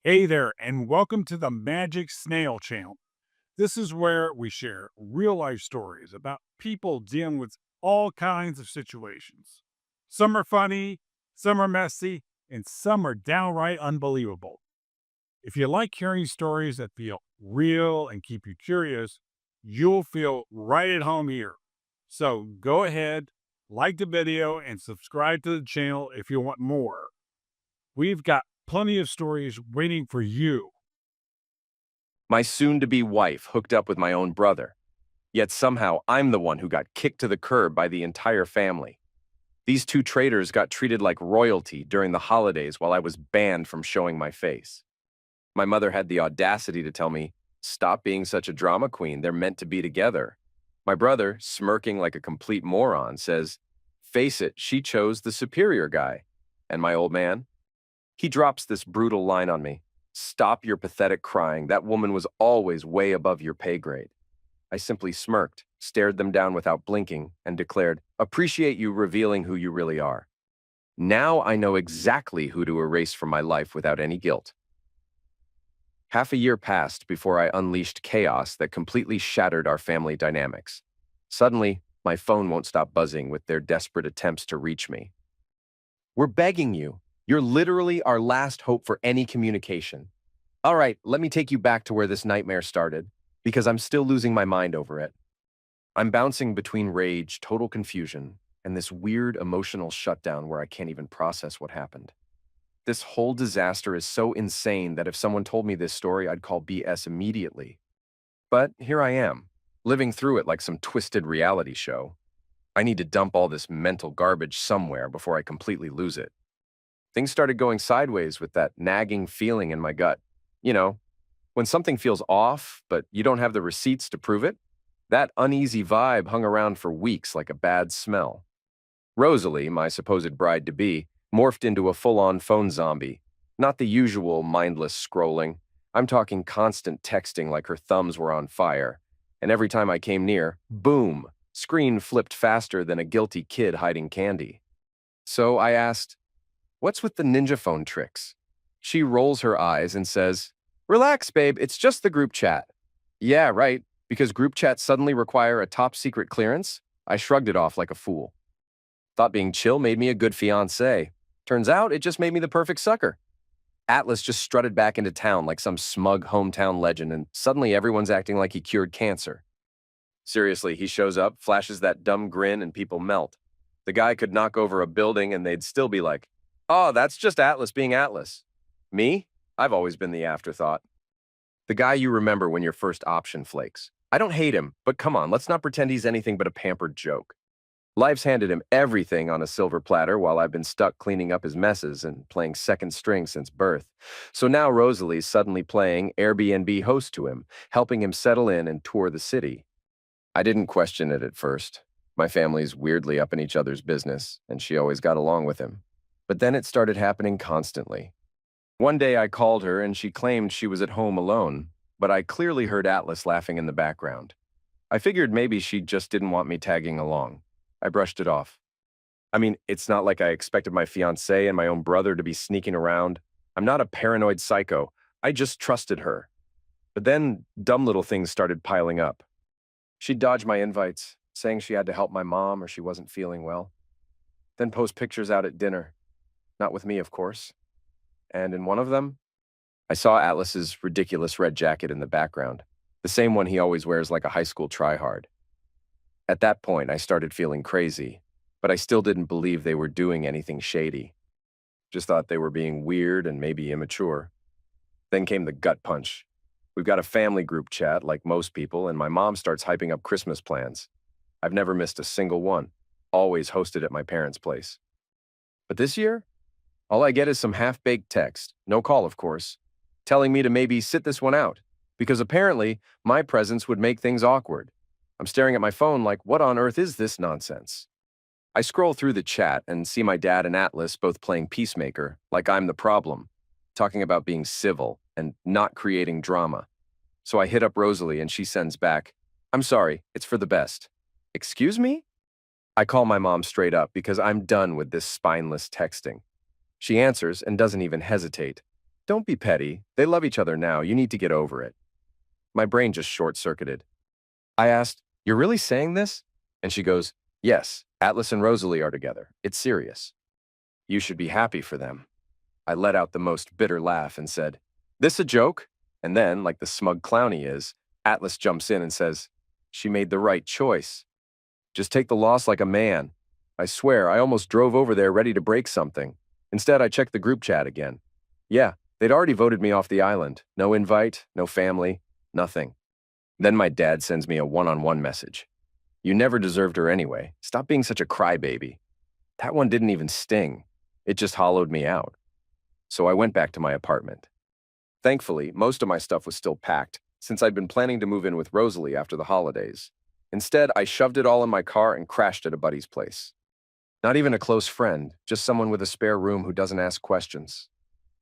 Hey there, and welcome to the Magic Snail Channel. This is where we share real life stories about people dealing with all kinds of situations. Some are funny, some are messy, and some are downright unbelievable. If you like hearing stories that feel real and keep you curious, you'll feel right at home here. So go ahead, like the video, and subscribe to the channel if you want more. We've got plenty of stories waiting for you. My soon-to-be wife hooked up with my own brother. Yet somehow I'm the one who got kicked to the curb by the entire family. These two traitors got treated like royalty during the holidays while I was banned from showing my face. My mother had the audacity to tell me, "Stop being such a drama queen, they're meant to be together." My brother, smirking like a complete moron, says, "Face it, she chose the superior guy." And my old man? He drops this brutal line on me. "Stop your pathetic crying. That woman was always way above your pay grade." I simply smirked, stared them down without blinking, and declared, "Appreciate you revealing who you really are. Now I know exactly who to erase from my life without any guilt." Half a year passed before I unleashed chaos that completely shattered our family dynamics. Suddenly, my phone won't stop buzzing with their desperate attempts to reach me. "We're begging you. You're literally our last hope for any communication. All right, let me take you back to where this nightmare started, because I'm still losing my mind over it." I'm bouncing between rage, total confusion, and this weird emotional shutdown where I can't even process what happened. This whole disaster is so insane that if someone told me this story, I'd call BS immediately. But here I am, living through it like some twisted reality show. I need to dump all this mental garbage somewhere before I completely lose it. Things started going sideways with that nagging feeling in my gut. You know, when something feels off, but you don't have the receipts to prove it, that uneasy vibe hung around for weeks like a bad smell. Rosalie, my supposed bride-to-be, morphed into a full-on phone zombie. Not the usual mindless scrolling. I'm talking constant texting like her thumbs were on fire. And every time I came near, boom, screen flipped faster than a guilty kid hiding candy. So I asked, "What's with the ninja phone tricks?" She rolls her eyes and says, "Relax, babe, it's just the group chat." Yeah, right, because group chats suddenly require a top secret clearance? I shrugged it off like a fool. Thought being chill made me a good fiancé. Turns out it just made me the perfect sucker. Atlas just strutted back into town like some smug hometown legend, and suddenly everyone's acting like he cured cancer. Seriously, he shows up, flashes that dumb grin, and people melt. The guy could knock over a building and they'd still be like, "Oh, that's just Atlas being Atlas." Me? I've always been the afterthought. The guy you remember when your first option flakes. I don't hate him, but come on, let's not pretend he's anything but a pampered joke. Life's handed him everything on a silver platter while I've been stuck cleaning up his messes and playing second string since birth. So now Rosalie's suddenly playing Airbnb host to him, helping him settle in and tour the city. I didn't question it at first. My family's weirdly up in each other's business, and she always got along with him. But then it started happening constantly. One day I called her and she claimed she was at home alone, but I clearly heard Atlas laughing in the background. I figured maybe she just didn't want me tagging along. I brushed it off. I mean, it's not like I expected my fiancé and my own brother to be sneaking around. I'm not a paranoid psycho. I just trusted her. But then dumb little things started piling up. She'd dodge my invites, saying she had to help my mom or she wasn't feeling well. Then post pictures out at dinner. Not with me, of course. And in one of them, I saw Atlas's ridiculous red jacket in the background, the same one he always wears like a high school tryhard. At that point, I started feeling crazy, but I still didn't believe they were doing anything shady. Just thought they were being weird and maybe immature. Then came the gut punch. We've got a family group chat, like most people, and my mom starts hyping up Christmas plans. I've never missed a single one, always hosted at my parents' place. But this year, all I get is some half-baked text, no call, of course, telling me to maybe sit this one out, because apparently my presence would make things awkward. I'm staring at my phone like, what on earth is this nonsense? I scroll through the chat and see my dad and Atlas both playing peacemaker, like I'm the problem, talking about being civil and not creating drama. So I hit up Rosalie and she sends back, "I'm sorry, it's for the best." Excuse me? I call my mom straight up because I'm done with this spineless texting. She answers and doesn't even hesitate. Don't be petty. They love each other now. You need to get over it. My brain just short-circuited. I asked, "You're really saying this?" And she goes, "Yes, Atlas and Rosalie are together. It's serious. You should be happy for them." I let out the most bitter laugh and said, "This a joke?" And then, like the smug clown he is, Atlas jumps in and says, "She made the right choice. Just take the loss like a man." I swear, I almost drove over there ready to break something. Instead, I checked the group chat again. Yeah, they'd already voted me off the island. No invite, no family, nothing. Then my dad sends me a one-on-one message. "You never deserved her anyway. Stop being such a crybaby." That one didn't even sting. It just hollowed me out. So I went back to my apartment. Thankfully, most of my stuff was still packed, since I'd been planning to move in with Rosalie after the holidays. Instead, I shoved it all in my car and crashed at a buddy's place. Not even a close friend, just someone with a spare room who doesn't ask questions.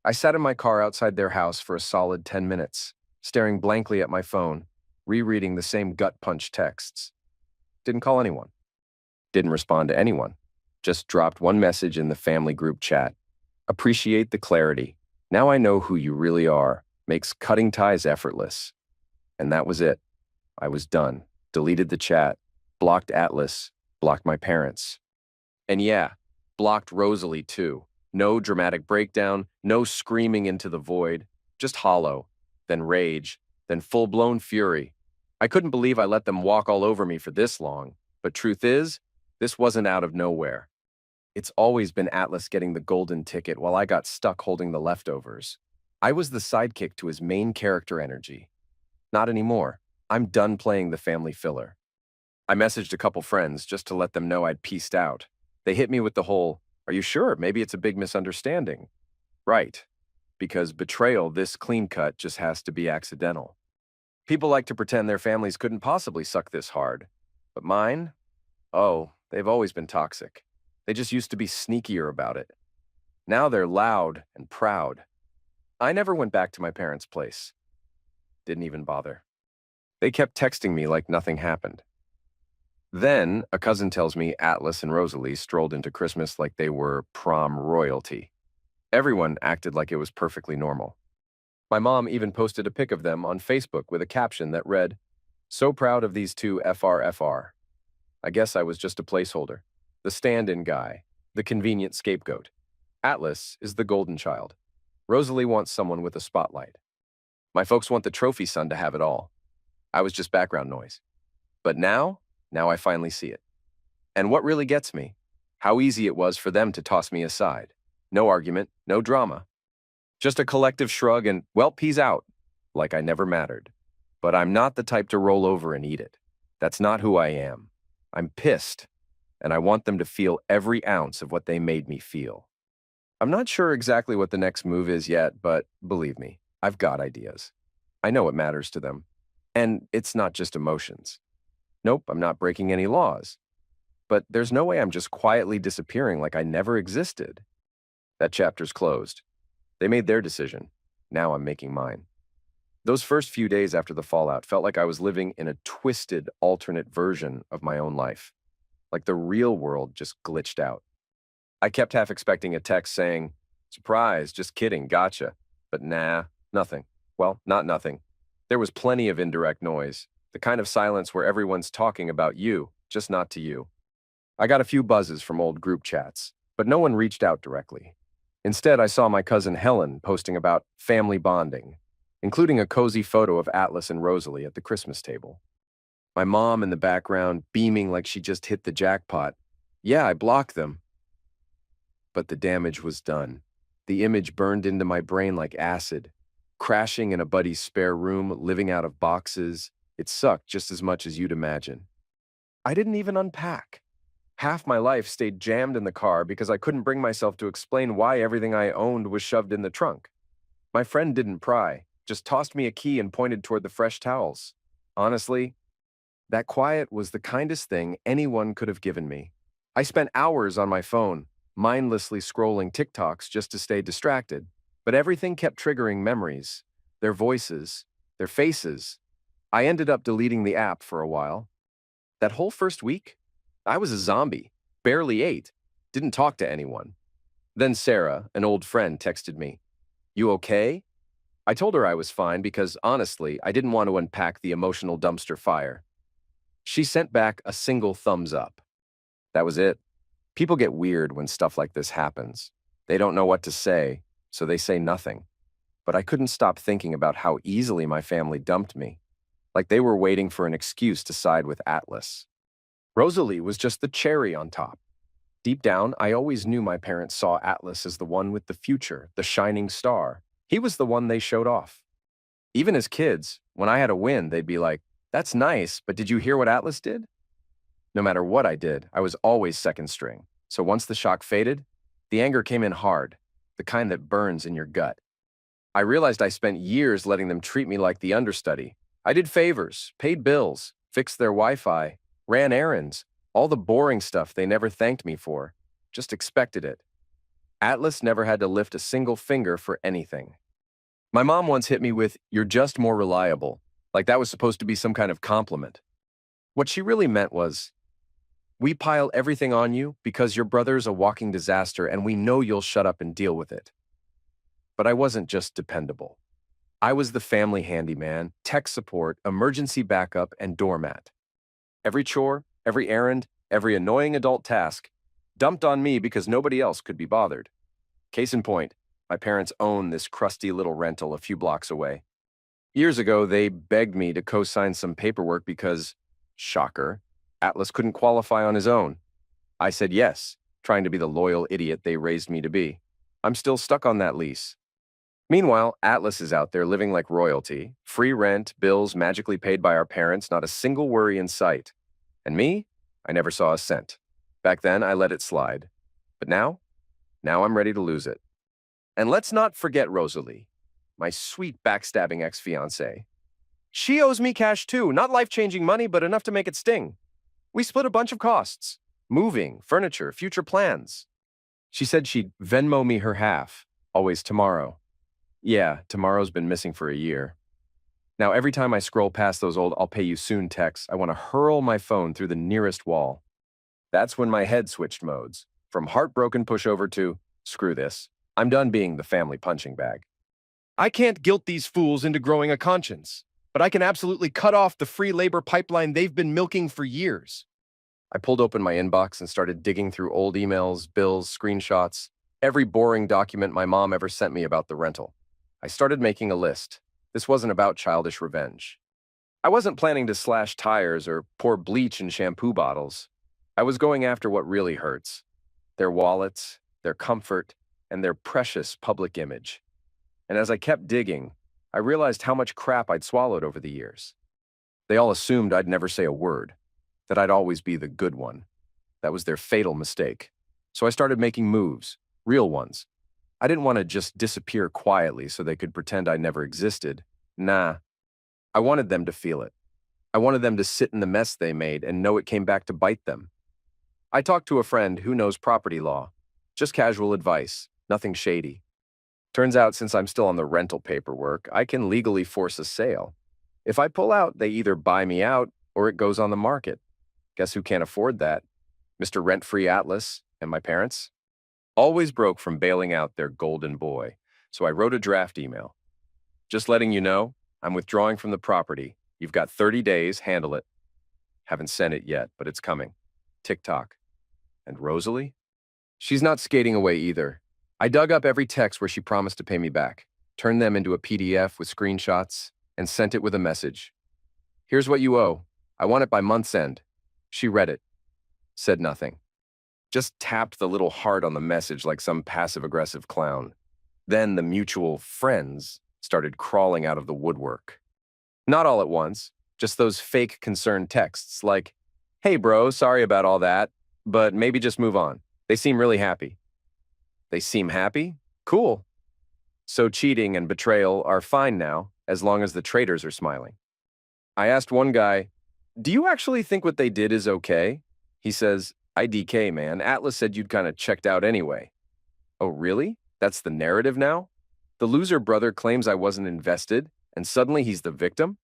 I sat in my car outside their house for a solid 10 minutes, staring blankly at my phone, rereading the same gut punch texts. Didn't call anyone. Didn't respond to anyone. Just dropped one message in the family group chat. "Appreciate the clarity. Now I know who you really are. Makes cutting ties effortless." And that was it. I was done. Deleted the chat. Blocked Atlas. Blocked my parents. And yeah, blocked Rosalie too. No dramatic breakdown, no screaming into the void. Just hollow, then rage, then full-blown fury. I couldn't believe I let them walk all over me for this long. But truth is, this wasn't out of nowhere. It's always been Atlas getting the golden ticket while I got stuck holding the leftovers. I was the sidekick to his main character energy. Not anymore. I'm done playing the family filler. I messaged a couple friends just to let them know I'd peaced out. They hit me with the whole, "Are you sure? Maybe it's a big misunderstanding." Right. Because betrayal this clean cut just has to be accidental. People like to pretend their families couldn't possibly suck this hard. But mine? Oh, they've always been toxic. They just used to be sneakier about it. Now they're loud and proud. I never went back to my parents' place. Didn't even bother. They kept texting me like nothing happened. Then, a cousin tells me Atlas and Rosalie strolled into Christmas like they were prom royalty. Everyone acted like it was perfectly normal. My mom even posted a pic of them on Facebook with a caption that read, "So proud of these two FRFR." I guess I was just a placeholder. The stand-in guy. The convenient scapegoat. Atlas is the golden child. Rosalie wants someone with a spotlight. My folks want the trophy son to have it all. I was just background noise. But now I finally see it. And what really gets me? How easy it was for them to toss me aside. No argument, no drama. Just a collective shrug and, well, peace out. Like I never mattered. But I'm not the type to roll over and eat it. That's not who I am. I'm pissed, and I want them to feel every ounce of what they made me feel. I'm not sure exactly what the next move is yet, but believe me, I've got ideas. I know what matters to them. And it's not just emotions. Nope, I'm not breaking any laws. But there's no way I'm just quietly disappearing like I never existed. That chapter's closed. They made their decision. Now I'm making mine. Those first few days after the fallout felt like I was living in a twisted, alternate version of my own life. Like the real world just glitched out. I kept half expecting a text saying, "Surprise, just kidding, gotcha." But nah, nothing. Well, not nothing. There was plenty of indirect noise, the kind of silence where everyone's talking about you, just not to you. I got a few buzzes from old group chats, but no one reached out directly. Instead, I saw my cousin Helen posting about family bonding, including a cozy photo of Atlas and Rosalie at the Christmas table. My mom in the background, beaming like she just hit the jackpot. Yeah, I blocked them. But the damage was done. The image burned into my brain like acid. Crashing in a buddy's spare room, living out of boxes. It sucked just as much as you'd imagine. I didn't even unpack. Half my life stayed jammed in the car because I couldn't bring myself to explain why everything I owned was shoved in the trunk. My friend didn't pry, just tossed me a key and pointed toward the fresh towels. Honestly, that quiet was the kindest thing anyone could have given me. I spent hours on my phone, mindlessly scrolling TikToks just to stay distracted, but everything kept triggering memories, their voices, their faces. I ended up deleting the app for a while. That whole first week, I was a zombie, barely ate, didn't talk to anyone. Then Sarah, an old friend, texted me, You okay? I told her I was fine because, honestly, I didn't want to unpack the emotional dumpster fire. She sent back a single thumbs up. That was it. People get weird when stuff like this happens. They don't know what to say, so they say nothing. But I couldn't stop thinking about how easily my family dumped me, like they were waiting for an excuse to side with Atlas. Rosalie was just the cherry on top. Deep down, I always knew my parents saw Atlas as the one with the future, the shining star. He was the one they showed off. Even as kids, when I had a win, they'd be like, "That's nice, but did you hear what Atlas did?" No matter what I did, I was always second string. So once the shock faded, the anger came in hard, the kind that burns in your gut. I realized I spent years letting them treat me like the understudy. I did favors, paid bills, fixed their Wi-Fi, ran errands, all the boring stuff they never thanked me for. Just expected it. Atlas never had to lift a single finger for anything. My mom once hit me with, "You're just more reliable," like that was supposed to be some kind of compliment. What she really meant was, "We pile everything on you because your brother's a walking disaster and we know you'll shut up and deal with it." But I wasn't just dependable. I was the family handyman, tech support, emergency backup, and doormat. Every chore, every errand, every annoying adult task dumped on me because nobody else could be bothered. Case in point, my parents own this crusty little rental a few blocks away. Years ago, they begged me to co-sign some paperwork because, shocker, Atlas couldn't qualify on his own. I said yes, trying to be the loyal idiot they raised me to be. I'm still stuck on that lease. Meanwhile, Atlas is out there living like royalty, free rent, bills magically paid by our parents, not a single worry in sight. And me? I never saw a cent. Back then, I let it slide. But now I'm ready to lose it. And let's not forget Rosalie, my sweet backstabbing ex-fiancée. She owes me cash too, not life-changing money, but enough to make it sting. We split a bunch of costs. Moving, furniture, future plans. She said she'd Venmo me her half, always tomorrow. Yeah, tomorrow's been missing for a year. Now every time I scroll past those old "I'll pay you soon" texts, I want to hurl my phone through the nearest wall. That's when my head switched modes, from heartbroken pushover to, screw this, I'm done being the family punching bag. I can't guilt these fools into growing a conscience, but I can absolutely cut off the free labor pipeline they've been milking for years. I pulled open my inbox and started digging through old emails, bills, screenshots, every boring document my mom ever sent me about the rental. I started making a list. This wasn't about childish revenge. I wasn't planning to slash tires or pour bleach in shampoo bottles. I was going after what really hurts: their wallets, their comfort, and their precious public image. And as I kept digging, I realized how much crap I'd swallowed over the years. They all assumed I'd never say a word, that I'd always be the good one. That was their fatal mistake. So I started making moves, real ones. I didn't want to just disappear quietly so they could pretend I never existed. Nah, I wanted them to feel it. I wanted them to sit in the mess they made and know it came back to bite them. I talked to a friend who knows property law. Just casual advice, nothing shady. Turns out, since I'm still on the rental paperwork, I can legally force a sale. If I pull out, they either buy me out or it goes on the market. Guess who can't afford that? Mr. Rent-Free Atlas and my parents. Always broke from bailing out their golden boy, so I wrote a draft email. Just letting you know, I'm withdrawing from the property. You've got 30 days, handle it. Haven't sent it yet, but it's coming. TikTok. And Rosalie? She's not skating away either. I dug up every text where she promised to pay me back, turned them into a PDF with screenshots, and sent it with a message. Here's what you owe. I want it by month's end. She read it, said nothing. Just tapped the little heart on the message like some passive-aggressive clown. Then the mutual friends started crawling out of the woodwork. Not all at once, just those fake concerned texts like, "Hey bro, sorry about all that, but maybe just move on." They seem really happy. They seem happy? Cool. So cheating and betrayal are fine now, as long as the traitors are smiling. I asked one guy, "Do you actually think what they did is okay?" He says, "IDK, man. Atlas said you'd kind of checked out anyway." Oh, really? That's the narrative now? The loser brother claims I wasn't invested, and suddenly he's the victim?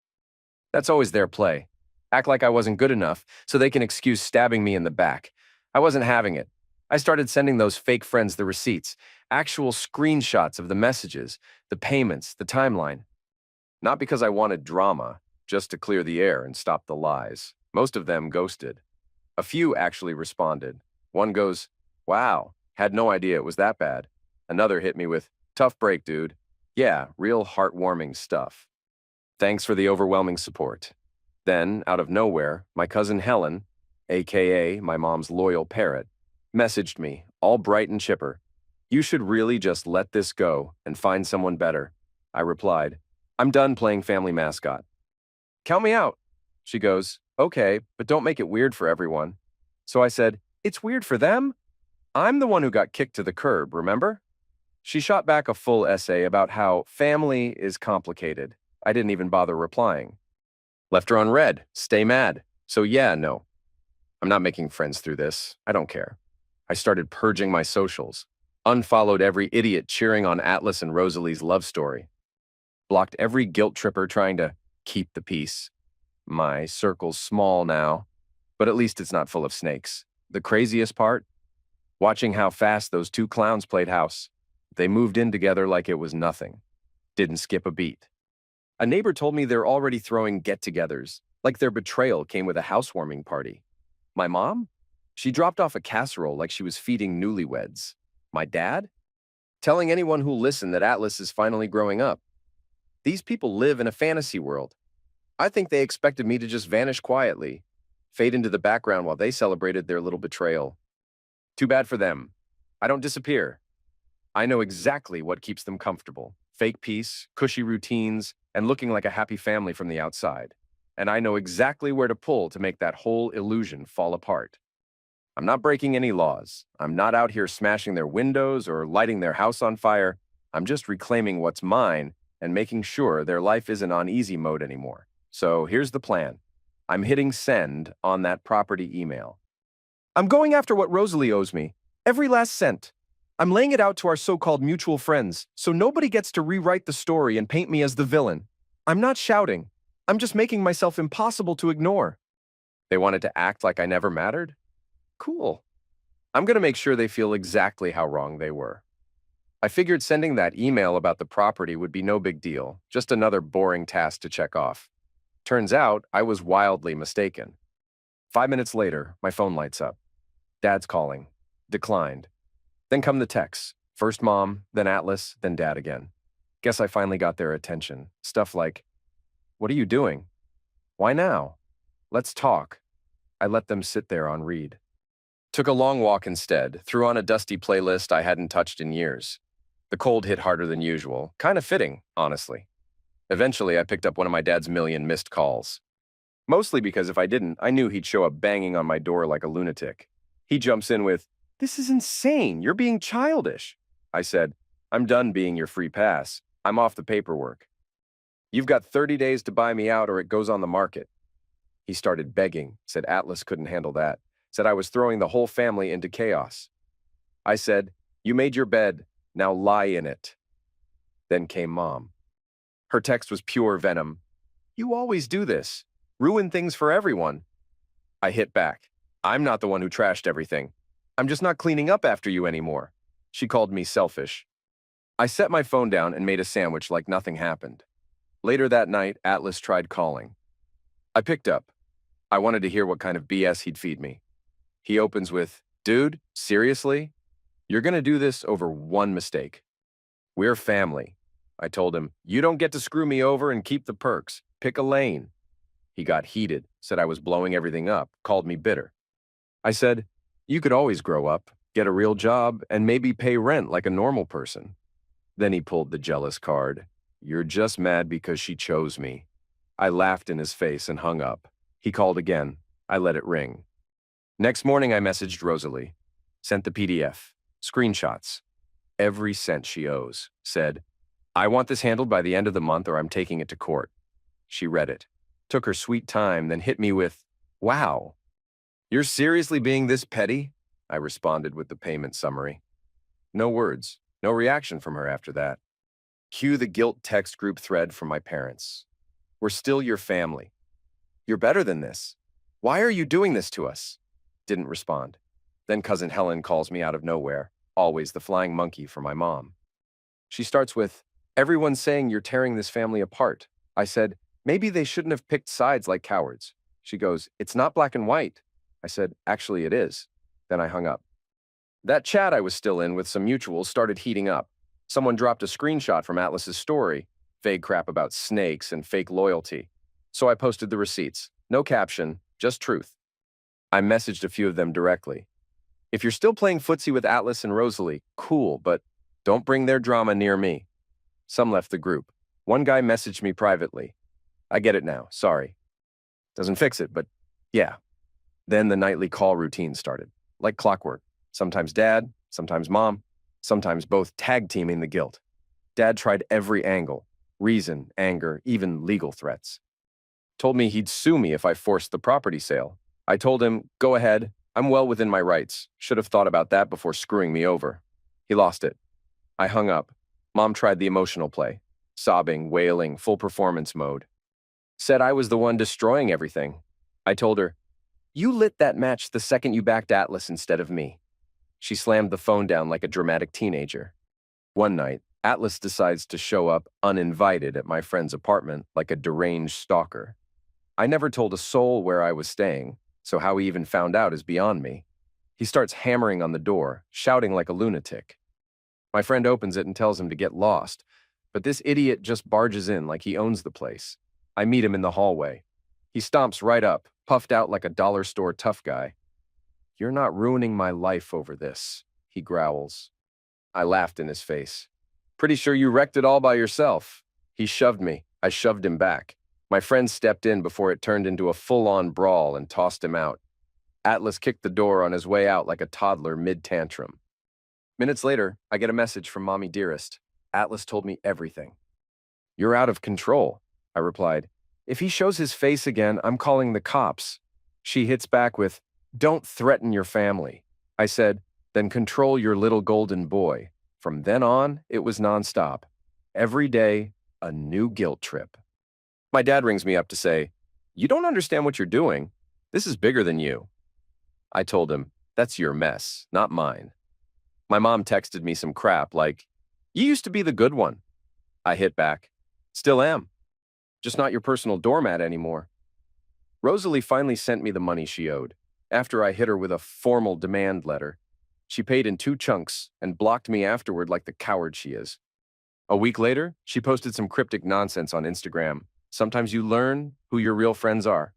That's always their play. Act like I wasn't good enough, so they can excuse stabbing me in the back. I wasn't having it. I started sending those fake friends the receipts, actual screenshots of the messages, the payments, the timeline. Not because I wanted drama, just to clear the air and stop the lies. Most of them ghosted. A few actually responded. One goes, "Wow, had no idea it was that bad." Another hit me with, "Tough break, dude." Yeah, real heartwarming stuff. Thanks for the overwhelming support. Then, out of nowhere, my cousin Helen, aka my mom's loyal parrot, messaged me, all bright and chipper. "You should really just let this go and find someone better." I replied, "I'm done playing family mascot." "Count me out." She goes, "Okay, but don't make it weird for everyone." So I said, "It's weird for them? I'm the one who got kicked to the curb, remember?" She shot back a full essay about how family is complicated. I didn't even bother replying. Left her on red. Stay mad. So yeah, no. I'm not making friends through this. I don't care. I started purging my socials. Unfollowed every idiot cheering on Atlas and Rosalie's love story. Blocked every guilt tripper trying to keep the peace. My circle's small now, but at least it's not full of snakes. The craziest part? Watching how fast those two clowns played house. They moved in together like it was nothing. Didn't skip a beat. A neighbor told me they're already throwing get-togethers, like their betrayal came with a housewarming party. My mom? She dropped off a casserole like she was feeding newlyweds. My dad? Telling anyone who'll listen that Atlas is finally growing up. These people live in a fantasy world. I think they expected me to just vanish quietly, fade into the background while they celebrated their little betrayal. Too bad for them. I don't disappear. I know exactly what keeps them comfortable. Fake peace, cushy routines, and looking like a happy family from the outside. And I know exactly where to pull to make that whole illusion fall apart. I'm not breaking any laws. I'm not out here smashing their windows or lighting their house on fire. I'm just reclaiming what's mine and making sure their life isn't on easy mode anymore. So here's the plan. I'm hitting send on that property email. I'm going after what Rosalie owes me. Every last cent. I'm laying it out to our so-called mutual friends, so nobody gets to rewrite the story and paint me as the villain. I'm not shouting. I'm just making myself impossible to ignore. They wanted to act like I never mattered? Cool. I'm going to make sure they feel exactly how wrong they were. I figured sending that email about the property would be no big deal, just another boring task to check off. Turns out, I was wildly mistaken. 5 minutes later, my phone lights up. Dad's calling. Declined. Then come the texts. First mom, then Atlas, then dad again. Guess I finally got their attention. Stuff like, "What are you doing? Why now? Let's talk." I let them sit there on read. Took a long walk instead, threw on a dusty playlist I hadn't touched in years. The cold hit harder than usual, kind of fitting, honestly. Eventually, I picked up one of my dad's million missed calls. Mostly because if I didn't, I knew he'd show up banging on my door like a lunatic. He jumps in with, "This is insane. You're being childish." I said, "I'm done being your free pass. I'm off the paperwork. You've got 30 days to buy me out or it goes on the market." He started begging, said Atlas couldn't handle that, said I was throwing the whole family into chaos. I said, "You made your bed. Now lie in it." Then came Mom. Her text was pure venom. "You always do this. Ruin things for everyone." I hit back. "I'm not the one who trashed everything. I'm just not cleaning up after you anymore." She called me selfish. I set my phone down and made a sandwich like nothing happened. Later that night, Atlas tried calling. I picked up. I wanted to hear what kind of BS he'd feed me. He opens with, "Dude, seriously? You're gonna do this over one mistake. We're family." I told him, "You don't get to screw me over and keep the perks. Pick a lane." He got heated, said I was blowing everything up, called me bitter. I said, "You could always grow up, get a real job, and maybe pay rent like a normal person." Then he pulled the jealous card. "You're just mad because she chose me." I laughed in his face and hung up. He called again. I let it ring. Next morning, I messaged Rosalie. Sent the PDF. Screenshots. Every cent she owes. Said, "I want this handled by the end of the month or I'm taking it to court." She read it. Took her sweet time, then hit me with, "Wow. You're seriously being this petty?" I responded with the payment summary. No words. No reaction from her after that. Cue the guilt text group thread from my parents. "We're still your family. You're better than this. Why are you doing this to us?" Didn't respond. Then cousin Helen calls me out of nowhere, always the flying monkey for my mom. She starts with, "Everyone's saying you're tearing this family apart." I said, "Maybe they shouldn't have picked sides like cowards." She goes, "It's not black and white." I said, "Actually, it is." Then I hung up. That chat I was still in with some mutuals started heating up. Someone dropped a screenshot from Atlas's story, vague crap about snakes and fake loyalty. So I posted the receipts. No caption, just truth. I messaged a few of them directly. If you're still playing footsie with Atlas and Rosalie, cool, but don't bring their drama near me. Some left the group. One guy messaged me privately. I get it now, sorry. Doesn't fix it, but yeah. Then the nightly call routine started, like clockwork. Sometimes dad, sometimes mom, sometimes both tag teaming the guilt. Dad tried every angle, reason, anger, even legal threats. Told me he'd sue me if I forced the property sale. I told him, go ahead, I'm well within my rights. Should have thought about that before screwing me over. He lost it. I hung up. Mom tried the emotional play, sobbing, wailing, full performance mode. Said I was the one destroying everything. I told her, you lit that match the second you backed Atlas instead of me. She slammed the phone down like a dramatic teenager. One night, Atlas decides to show up uninvited at my friend's apartment like a deranged stalker. I never told a soul where I was staying, so how he even found out is beyond me. He starts hammering on the door, shouting like a lunatic. My friend opens it and tells him to get lost, but this idiot just barges in like he owns the place. I meet him in the hallway. He stomps right up, puffed out like a dollar store tough guy. You're not ruining my life over this, he growls. I laughed in his face. Pretty sure you wrecked it all by yourself. He shoved me. I shoved him back. My friend stepped in before it turned into a full-on brawl and tossed him out. Atlas kicked the door on his way out like a toddler mid-tantrum. Minutes later, I get a message from Mommy Dearest. Atlas told me everything. You're out of control, I replied. If he shows his face again, I'm calling the cops. She hits back with, don't threaten your family. I said, then control your little golden boy. From then on, it was nonstop. Every day, a new guilt trip. My dad rings me up to say, you don't understand what you're doing. This is bigger than you. I told him, that's your mess, not mine. My mom texted me some crap like, you used to be the good one. I hit back, still am. Just not your personal doormat anymore. Rosalie finally sent me the money she owed. After I hit her with a formal demand letter, she paid in 2 chunks and blocked me afterward like the coward she is. A week later, she posted some cryptic nonsense on Instagram. Sometimes you learn who your real friends are.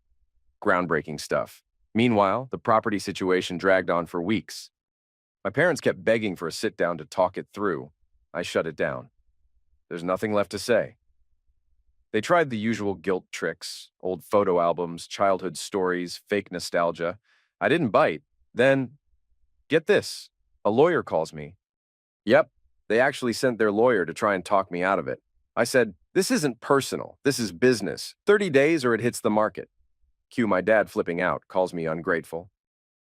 Groundbreaking stuff. Meanwhile, the property situation dragged on for weeks. My parents kept begging for a sit-down to talk it through. I shut it down. There's nothing left to say. They tried the usual guilt tricks, old photo albums, childhood stories, fake nostalgia. I didn't bite. Then, get this, a lawyer calls me. Yep, they actually sent their lawyer to try and talk me out of it. I said, this isn't personal, this is business. 30 days or it hits the market. Cue my dad flipping out, calls me ungrateful.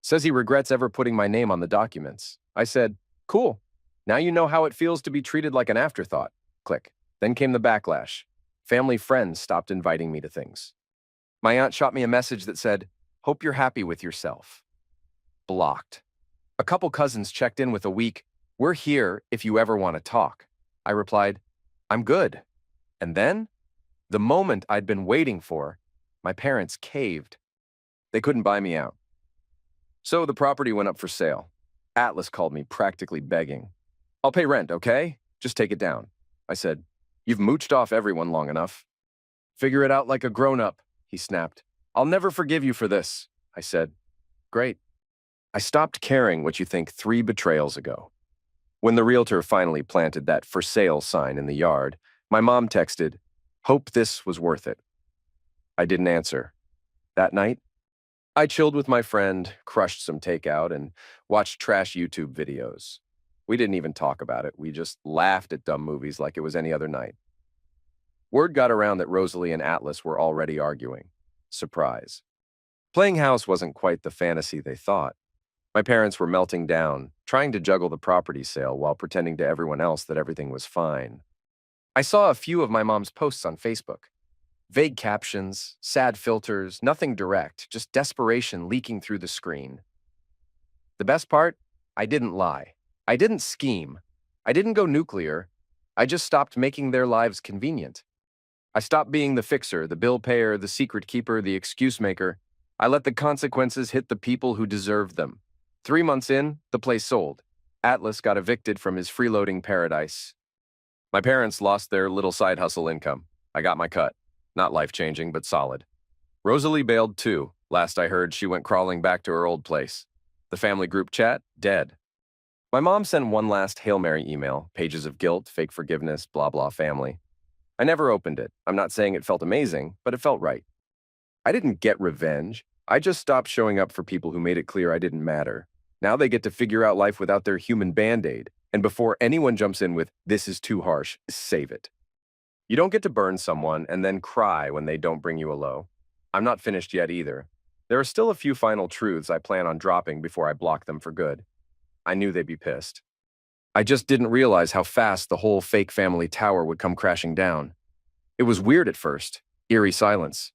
Says he regrets ever putting my name on the documents. I said, cool, now you know how it feels to be treated like an afterthought. Click. Then came the backlash. Family friends stopped inviting me to things. My aunt shot me a message that said, hope you're happy with yourself. Blocked. A couple cousins checked in with a week, we're here if you ever want to talk. I replied, I'm good. And then, the moment I'd been waiting for, my parents caved. They couldn't buy me out. So the property went up for sale. Atlas called me practically begging. I'll pay rent, okay? Just take it down. I said, you've mooched off everyone long enough. Figure it out like a grown-up, he snapped. I'll never forgive you for this, I said. Great. I stopped caring what you think 3 betrayals ago. When the realtor finally planted that for sale sign in the yard, my mom texted, hope this was worth it. I didn't answer. That night, I chilled with my friend, crushed some takeout, and watched trash YouTube videos. We didn't even talk about it. We just laughed at dumb movies like it was any other night. Word got around that Rosalie and Atlas were already arguing. Surprise. Playing house wasn't quite the fantasy they thought. My parents were melting down, trying to juggle the property sale while pretending to everyone else that everything was fine. I saw a few of my mom's posts on Facebook. Vague captions, sad filters, nothing direct, just desperation leaking through the screen. The best part? I didn't lie. I didn't scheme. I didn't go nuclear. I just stopped making their lives convenient. I stopped being the fixer, the bill payer, the secret keeper, the excuse maker. I let the consequences hit the people who deserved them. 3 months in, the place sold. Atlas got evicted from his freeloading paradise. My parents lost their little side hustle income. I got my cut. Not life-changing, but solid. Rosalie bailed too. Last I heard, she went crawling back to her old place. The family group chat, dead. My mom sent one last Hail Mary email, pages of guilt, fake forgiveness, blah blah family. I never opened it. I'm not saying it felt amazing, but it felt right. I didn't get revenge. I just stopped showing up for people who made it clear I didn't matter. Now they get to figure out life without their human band-aid. And before anyone jumps in with, "This is too harsh," save it. You don't get to burn someone and then cry when they don't bring you a low. I'm not finished yet either. There are still a few final truths I plan on dropping before I block them for good. I knew they'd be pissed. I just didn't realize how fast the whole fake family tower would come crashing down. It was weird at first, eerie silence.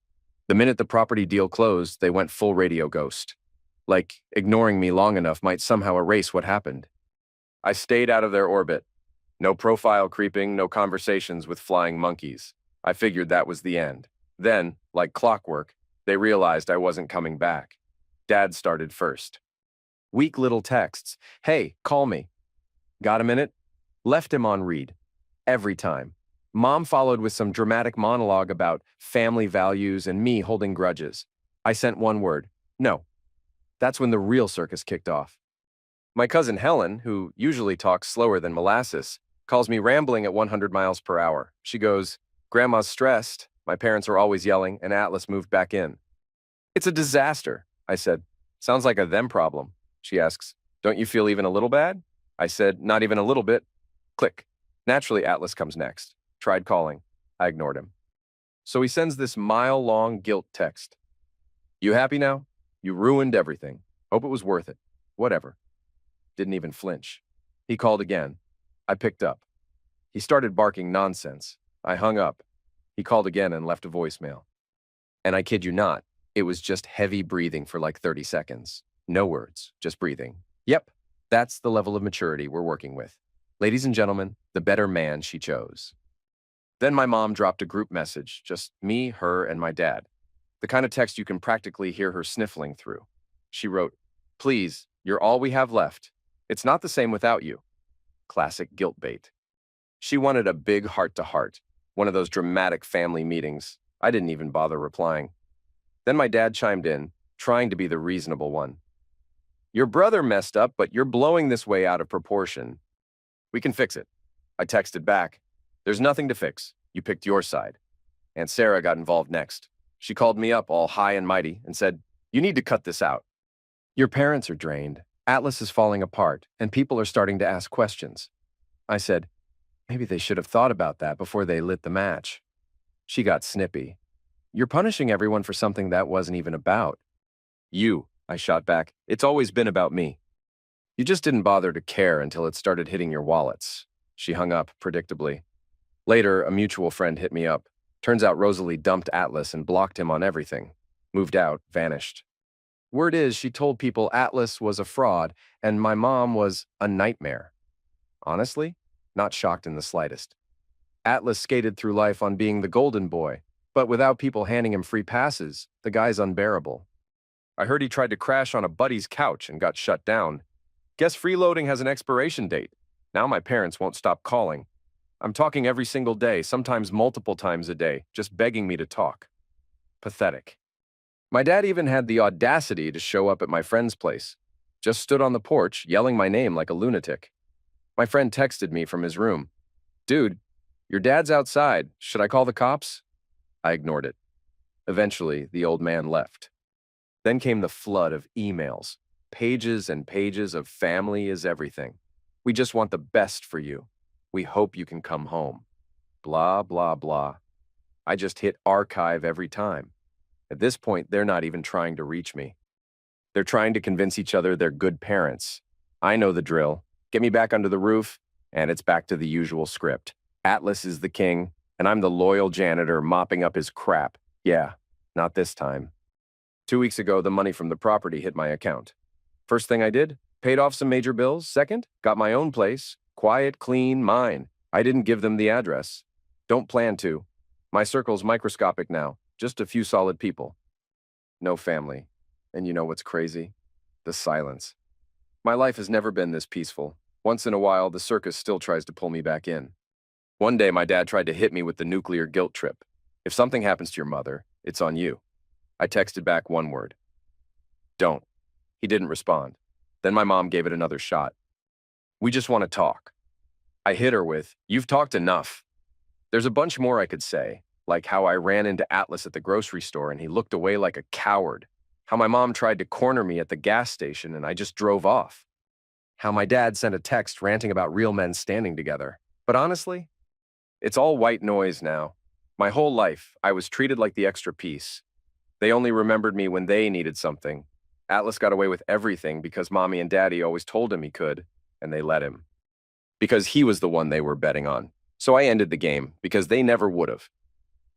The minute the property deal closed, they went full radio ghost. Like, ignoring me long enough might somehow erase what happened. I stayed out of their orbit. No profile creeping, no conversations with flying monkeys. I figured that was the end. Then, like clockwork, they realized I wasn't coming back. Dad started first. Weak little texts. "Hey, call me." Got a minute? Left him on read. Every time. Mom followed with some dramatic monologue about family values and me holding grudges. I sent one word. No. That's when the real circus kicked off. My cousin Helen, who usually talks slower than molasses, calls me rambling at 100 miles per hour. She goes, "Grandma's stressed. My parents are always yelling, and Atlas moved back in." "It's a disaster," I said. "Sounds like a them problem." She asks, "Don't you feel even a little bad?" I said, "Not even a little bit." Click. Naturally, Atlas comes next. Tried calling. I ignored him. So he sends this mile-long guilt text. "You happy now? You ruined everything. Hope it was worth it. Whatever." Didn't even flinch. He called again. I picked up. He started barking nonsense. I hung up. He called again and left a voicemail. And I kid you not, it was just heavy breathing for like 30 seconds. No words, just breathing. Yep, that's the level of maturity we're working with. Ladies and gentlemen, the better man she chose. Then my mom dropped a group message, just me, her, and my dad. The kind of text you can practically hear her sniffling through. She wrote, "Please, you're all we have left. It's not the same without you." Classic guilt bait. She wanted a big heart-to-heart, one of those dramatic family meetings. I didn't even bother replying. Then my dad chimed in, trying to be the reasonable one. "Your brother messed up, but you're blowing this way out of proportion. We can fix it." I texted back, "There's nothing to fix. You picked your side." Aunt Sarah got involved next. She called me up all high and mighty and said, "You need to cut this out. Your parents are drained. Atlas is falling apart, and people are starting to ask questions." I said, "Maybe they should have thought about that before they lit the match." She got snippy. "You're punishing everyone for something that wasn't even about you," I shot back. "It's always been about me. You just didn't bother to care until it started hitting your wallets." She hung up, predictably. Later, a mutual friend hit me up. Turns out Rosalie dumped Atlas and blocked him on everything. Moved out, vanished. Word is she told people Atlas was a fraud and my mom was a nightmare. Honestly, not shocked in the slightest. Atlas skated through life on being the golden boy, but without people handing him free passes, the guy's unbearable. I heard he tried to crash on a buddy's couch and got shut down. Guess freeloading has an expiration date. Now my parents won't stop calling. I'm talking every single day, sometimes multiple times a day, just begging me to talk. Pathetic. My dad even had the audacity to show up at my friend's place. Just stood on the porch, yelling my name like a lunatic. My friend texted me from his room. "Dude, your dad's outside. Should I call the cops?" I ignored it. Eventually, the old man left. Then came the flood of emails. Pages and pages of "family is everything. We just want the best for you. We hope you can come home." Blah, blah, blah. I just hit archive every time. At this point, they're not even trying to reach me. They're trying to convince each other they're good parents. I know the drill. Get me back under the roof, and it's back to the usual script. Atlas is the king, and I'm the loyal janitor mopping up his crap. Yeah, not this time. 2 weeks ago, the money from the property hit my account. First thing I did? Paid off some major bills. Second, got my own place. Quiet, clean, mine. I didn't give them the address. Don't plan to. My circle's microscopic now. Just a few solid people. No family. And you know what's crazy? The silence. My life has never been this peaceful. Once in a while, the circus still tries to pull me back in. One day, my dad tried to hit me with the nuclear guilt trip. If something happens to your mother, it's on you. I texted back one word. Don't. He didn't respond. Then my mom gave it another shot. We just want to talk. I hit her with, you've talked enough. There's a bunch more I could say, like how I ran into Atlas at the grocery store and he looked away like a coward. How my mom tried to corner me at the gas station and I just drove off. How my dad sent a text ranting about real men standing together. But honestly, it's all white noise now. My whole life, I was treated like the extra piece. They only remembered me when they needed something. Atlas got away with everything because mommy and daddy always told him he could, and they let him. Because he was the one they were betting on. So I ended the game, because they never would have.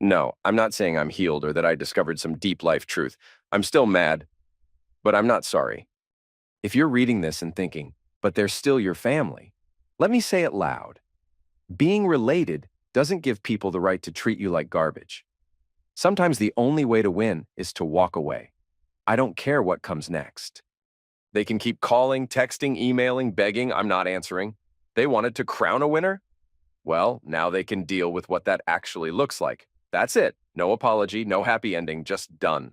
No, I'm not saying I'm healed or that I discovered some deep life truth. I'm still mad, but I'm not sorry. If you're reading this and thinking, but they're still your family, let me say it loud. Being related doesn't give people the right to treat you like garbage. Sometimes the only way to win is to walk away. I don't care what comes next. They can keep calling, texting, emailing, begging, I'm not answering. They wanted to crown a winner? Well, now they can deal with what that actually looks like. That's it. No apology, no happy ending, just done.